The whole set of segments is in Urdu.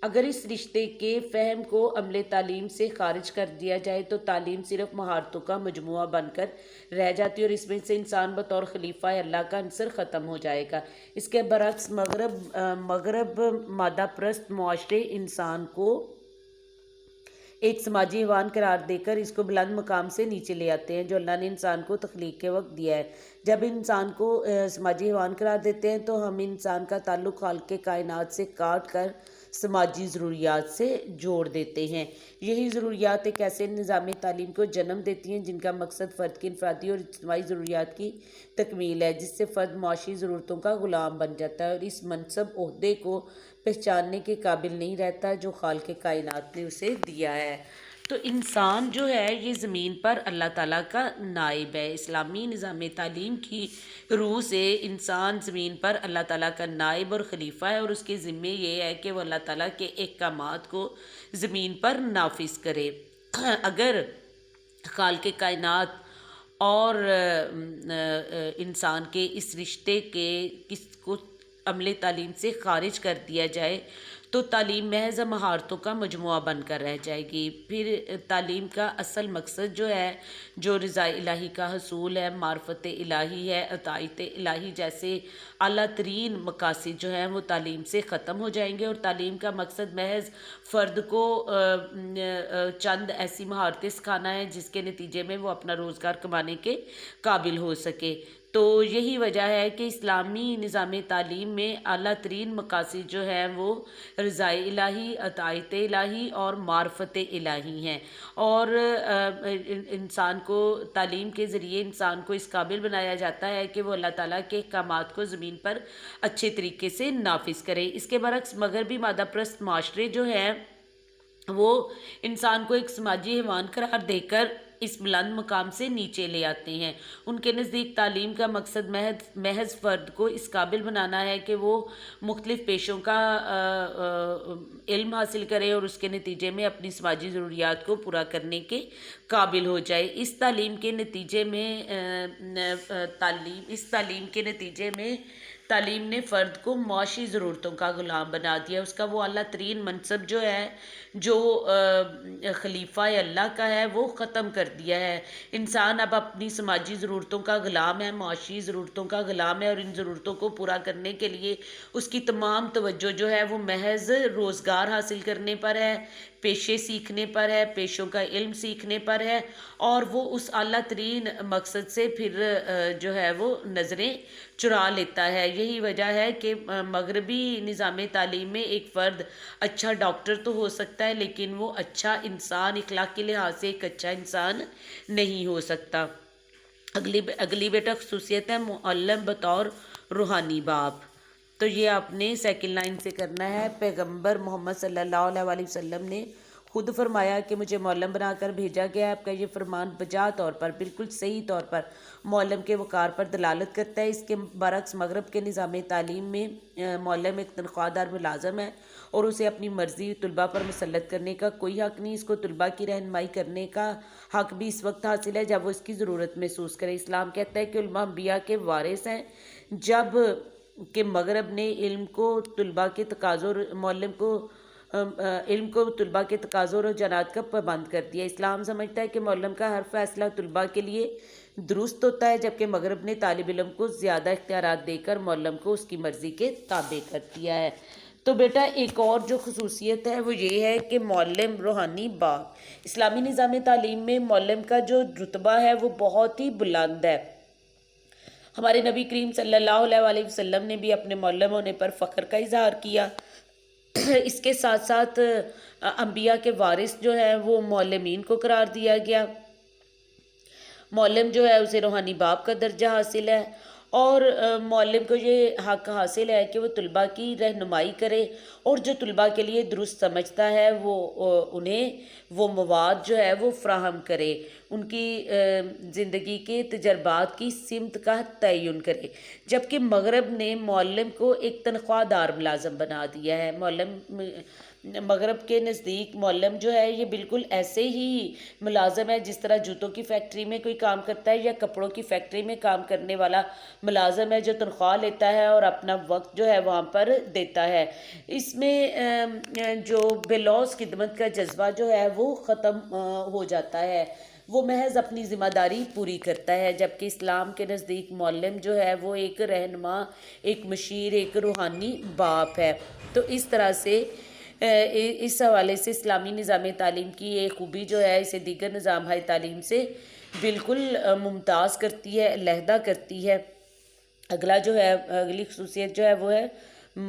اگر اس رشتے کے فہم کو عمل تعلیم سے خارج کر دیا جائے تو تعلیم صرف مہارتوں کا مجموعہ بن کر رہ جاتی ہے اور اس میں سے انسان بطور خلیفہ اللہ کا عنصر ختم ہو جائے گا۔ اس کے برعکس مغرب مادہ پرست معاشرے انسان کو ایک سماجی حیوان قرار دے کر اس کو بلند مقام سے نیچے لے آتے ہیں جو اللہ نے انسان کو تخلیق کے وقت دیا ہے۔ جب انسان کو سماجی حیوان قرار دیتے ہیں تو ہم انسان کا تعلق خالق کائنات سے کاٹ کر سماجی ضروریات سے جوڑ دیتے ہیں۔ یہی ضروریات ایک ایسے نظام تعلیم کو جنم دیتی ہیں جن کا مقصد فرد کی انفرادی اور اجتماعی ضروریات کی تکمیل ہے، جس سے فرد معاشی ضرورتوں کا غلام بن جاتا ہے اور اس منصب عہدے کو پہچاننے کے قابل نہیں رہتا جو خالق کائنات نے اسے دیا ہے۔ تو انسان جو ہے یہ زمین پر اللہ تعالیٰ کا نائب ہے۔ اسلامی نظام تعلیم کی روح سے انسان زمین پر اللہ تعالیٰ کا نائب اور خلیفہ ہے اور اس کے ذمے یہ ہے کہ وہ اللہ تعالیٰ کے احکامات کو زمین پر نافذ کرے۔ اگر خالق کائنات اور انسان کے اس رشتے کے کس کو عمل تعلیم سے خارج کر دیا جائے تو تعلیم محض مہارتوں کا مجموعہ بن کر رہ جائے گی۔ پھر تعلیم کا اصل مقصد جو ہے جو رضا الہی کا حصول ہے، معرفت الہی ہے، اطاعت الہی جیسے اعلیٰ ترین مقاصد جو ہیں وہ تعلیم سے ختم ہو جائیں گے اور تعلیم کا مقصد محض فرد کو چند ایسی مہارتیں سکھانا ہے جس کے نتیجے میں وہ اپنا روزگار کمانے کے قابل ہو سکے۔ تو یہی وجہ ہے کہ اسلامی نظام تعلیم میں اعلیٰ ترین مقاصد جو ہیں وہ رضا الہی، اطاعت الہی اور معرفت الہی ہیں اور انسان کو تعلیم کے ذریعے انسان کو اس قابل بنایا جاتا ہے کہ وہ اللہ تعالیٰ کے احکامات کو زمین پر اچھے طریقے سے نافذ کرے۔ اس کے برعکس مغربی مادہ پرست معاشرے جو ہیں وہ انسان کو ایک سماجی حیوان قرار دے کر اس بلند مقام سے نیچے لے آتے ہیں۔ ان کے نزدیک تعلیم کا مقصد محض فرد کو اس قابل بنانا ہے کہ وہ مختلف پیشوں کا علم حاصل کرے اور اس کے نتیجے میں اپنی سماجی ضروریات کو پورا کرنے کے قابل ہو جائے۔ اس تعلیم کے نتیجے میں تعلیم نے فرد کو معاشی ضرورتوں کا غلام بنا دیا۔ اس کا وہ اعلیٰ ترین منصب جو ہے جو خلیفہ اللہ کا ہے وہ ختم کر دیا ہے۔ انسان اب اپنی سماجی ضرورتوں کا غلام ہے، معاشی ضرورتوں کا غلام ہے اور ان ضرورتوں کو پورا کرنے کے لیے اس کی تمام توجہ جو ہے وہ محض روزگار حاصل کرنے پر ہے، پیشے سیکھنے پر ہے، پیشوں کا علم سیکھنے پر ہے اور وہ اس اعلیٰ ترین مقصد سے پھر جو ہے وہ نظریں چرا لیتا ہے۔ یہی وجہ ہے کہ مغربی نظام تعلیم میں ایک فرد اچھا ڈاکٹر تو ہو سکتا ہے لیکن وہ اچھا انسان، اخلاق کے لحاظ سے ایک اچھا انسان نہیں ہو سکتا۔ اگلی بیٹا خصوصیت ہے معلم بطور روحانی باپ۔ تو یہ آپ نے سیکنڈ لائن سے کرنا ہے۔ پیغمبر محمد صلی اللہ علیہ وسلم نے خود فرمایا کہ مجھے معلم بنا کر بھیجا گیا ہے۔ آپ کا یہ فرمان بجا طور پر، بالکل صحیح طور پر معلم کے وقار پر دلالت کرتا ہے۔ اس کے برعکس مغرب کے نظام تعلیم میں معلم ایک تنخواہ دار ملازم ہے اور اسے اپنی مرضی طلباء پر مسلط کرنے کا کوئی حق نہیں۔ اس کو طلباء کی رہنمائی کرنے کا حق بھی اس وقت حاصل ہے جب وہ اس کی ضرورت محسوس کرے۔ اسلام کہتا ہے کہ علماء انبیاء کے وارث ہیں، جب کہ مغرب نے علم کو طلباء کے تقاضوں اور رجحانات کا پابند کر دیا۔ اسلام سمجھتا ہے کہ معلم کا ہر فیصلہ طلباء کے لیے درست ہوتا ہے جبکہ مغرب نے طالب علم کو زیادہ اختیارات دے کر معلم کو اس کی مرضی کے تابع کر دیا ہے۔ تو بیٹا ایک اور جو خصوصیت ہے وہ یہ ہے کہ معلم روحانی باپ۔ اسلامی نظام تعلیم میں معلم کا جو رتبہ ہے وہ بہت ہی بلند ہے۔ ہمارے نبی کریم صلی اللہ علیہ وسلم نے بھی اپنے معلم ہونے پر فخر کا اظہار کیا۔ اس کے ساتھ ساتھ انبیاء کے وارث جو ہیں وہ معلمین کو قرار دیا گیا۔ معلم جو ہے اسے روحانی باپ کا درجہ حاصل ہے اور معلم کو یہ حق حاصل ہے کہ وہ طلباء کی رہنمائی کرے اور جو طلباء کے لیے درست سمجھتا ہے وہ انہیں وہ مواد جو ہے وہ فراہم کرے، ان کی زندگی کے تجربات کی سمت کا تعین کرے، جبکہ مغرب نے معلم کو ایک تنخواہ دار ملازم بنا دیا ہے۔ مغرب کے نزدیک معلم جو ہے یہ بالکل ایسے ہی ملازم ہے جس طرح جوتوں کی فیکٹری میں کوئی کام کرتا ہے یا کپڑوں کی فیکٹری میں کام کرنے والا ملازم ہے جو تنخواہ لیتا ہے اور اپنا وقت جو ہے وہاں پر دیتا ہے۔ اس میں جو بلوز خدمت کا جذبہ جو ہے وہ ختم ہو جاتا ہے، وہ محض اپنی ذمہ داری پوری کرتا ہے، جبکہ اسلام کے نزدیک معلم جو ہے وہ ایک رہنما، ایک مشیر، ایک روحانی باپ ہے۔ تو اس طرح سے اس حوالے سے اسلامی نظام تعلیم کی یہ خوبی جو ہے اسے دیگر نظام تعلیم سے بالکل ممتاز کرتی ہے، علیحدہ کرتی ہے۔ اگلی خصوصیت جو ہے وہ ہے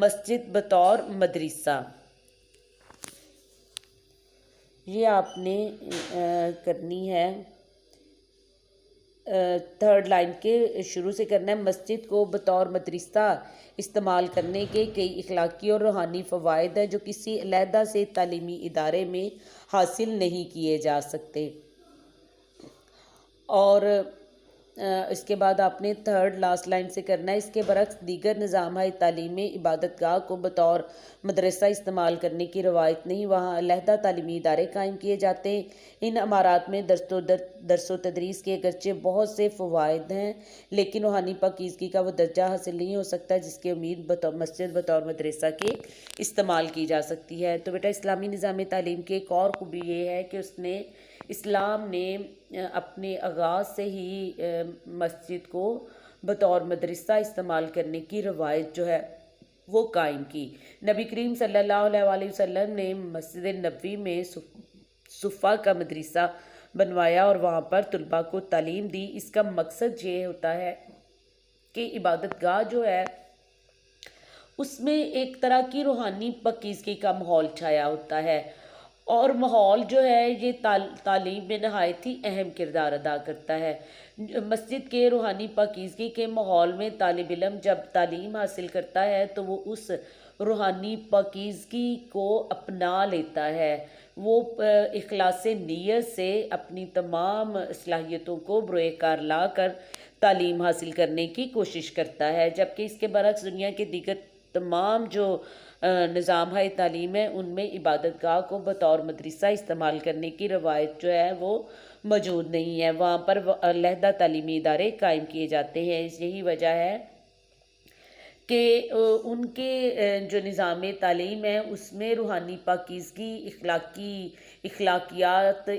مسجد بطور مدرسہ۔ یہ آپ نے کرنی ہے تھرڈ لائن کے شروع سے کرنا ہے۔ مسجد کو بطور مدرسہ استعمال کرنے کے کئی اخلاقی اور روحانی فوائد ہیں جو کسی علیحدہ سے تعلیمی ادارے میں حاصل نہیں کیے جا سکتے۔ اور اس کے بعد آپ نے تھرڈ لاسٹ لائن سے کرنا ہے۔ اس کے برعکس دیگر نظام تعلیم میں عبادت گاہ کو بطور مدرسہ استعمال کرنے کی روایت نہیں، وہاں علیحدہ تعلیمی ادارے قائم کیے جاتے ہیں۔ ان عمارات میں درس و تدریس کے اگرچہ بہت سے فوائد ہیں، لیکن روحانی پاکیزگی کا وہ درجہ حاصل نہیں ہو سکتا جس کی امید مسجد بطور مدرسہ کے استعمال کی جا سکتی ہے۔ تو بیٹا اسلامی نظام تعلیم کی ایک اور خوبی یہ ہے کہ اسلام نے اپنے آغاز سے ہی مسجد کو بطور مدرسہ استعمال کرنے کی روایت جو ہے وہ قائم کی۔ نبی کریم صلی اللہ علیہ وسلم نے مسجد نبوی میں صفہ کا مدرسہ بنوایا اور وہاں پر طلباء کو تعلیم دی۔ اس کا مقصد یہ ہوتا ہے کہ عبادت گاہ جو ہے اس میں ایک طرح کی روحانی پاکیزگی کا ماحول چھایا ہوتا ہے، اور ماحول جو ہے یہ تعلیم میں نہایت ہی اہم کردار ادا کرتا ہے۔ مسجد کے روحانی پاکیزگی کے ماحول میں طالب علم جب تعلیم حاصل کرتا ہے تو وہ اس روحانی پاکیزگی کو اپنا لیتا ہے، وہ اخلاص نیت سے اپنی تمام صلاحیتوں کو بروئے کار لا کر تعلیم حاصل کرنے کی کوشش کرتا ہے، جبکہ اس کے برعکس دنیا کے دیگر تمام جو نظام تعلیم ہے ان میں عبادت گاہ کو بطور مدرسہ استعمال کرنے کی روایت جو ہے وہ موجود نہیں ہے، وہاں پر علیحدہ تعلیمی ادارے قائم کیے جاتے ہیں۔ یہی وجہ ہے کہ ان کے جو نظام تعلیم ہے اس میں روحانی پاکیزگی، اخلاقی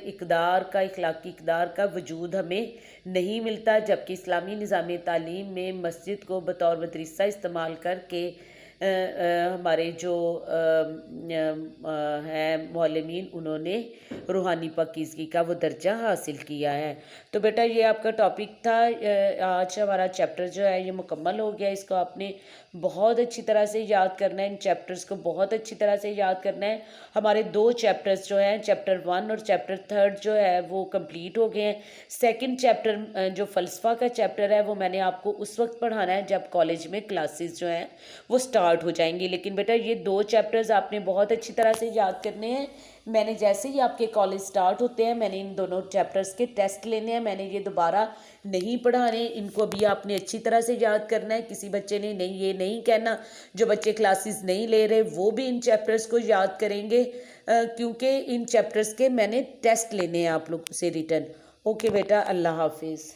اقدار کا وجود ہمیں نہیں ملتا، جبکہ اسلامی نظام تعلیم میں مسجد کو بطور مدرسہ استعمال کر کے ہمارے جو ہیں معلمین انہوں نے روحانی پاکیزگی کا وہ درجہ حاصل کیا ہے۔ تو بیٹا یہ آپ کا ٹاپک تھا، آج ہمارا چیپٹر جو ہے یہ مکمل ہو گیا۔ اس کو آپ نے بہت اچھی طرح سے یاد کرنا ہے، ان چیپٹرز کو بہت اچھی طرح سے یاد کرنا ہے۔ ہمارے 2 چیپٹرز جو ہیں چیپٹر 1 اور چیپٹر 3 جو ہے وہ کمپلیٹ ہو گئے ہیں۔ سیکنڈ چیپٹر جو فلسفہ کا چیپٹر ہے وہ میں نے آپ کو اس وقت پڑھانا ہے جب کالج میں کلاسز جو ہیں وہ سٹارٹ ہو جائیں گی، لیکن بیٹا یہ 2 چیپٹرز آپ نے بہت اچھی طرح سے یاد کرنے ہیں۔ میں نے جیسے ہی آپ کے کالج سٹارٹ ہوتے ہیں میں نے ان دونوں چیپٹرز کے ٹیسٹ لینے ہیں، میں نے یہ دوبارہ نہیں پڑھانے، ان کو بھی آپ نے اچھی طرح سے یاد کرنا ہے۔ کسی بچے نے یہ نہیں کہنا جو بچے کلاسز نہیں لے رہے وہ بھی ان چیپٹرز کو یاد کریں گے، کیونکہ ان چیپٹرز کے میں نے ٹیسٹ لینے ہیں آپ لوگ سے ریٹن۔ اوکے بیٹا، اللہ حافظ۔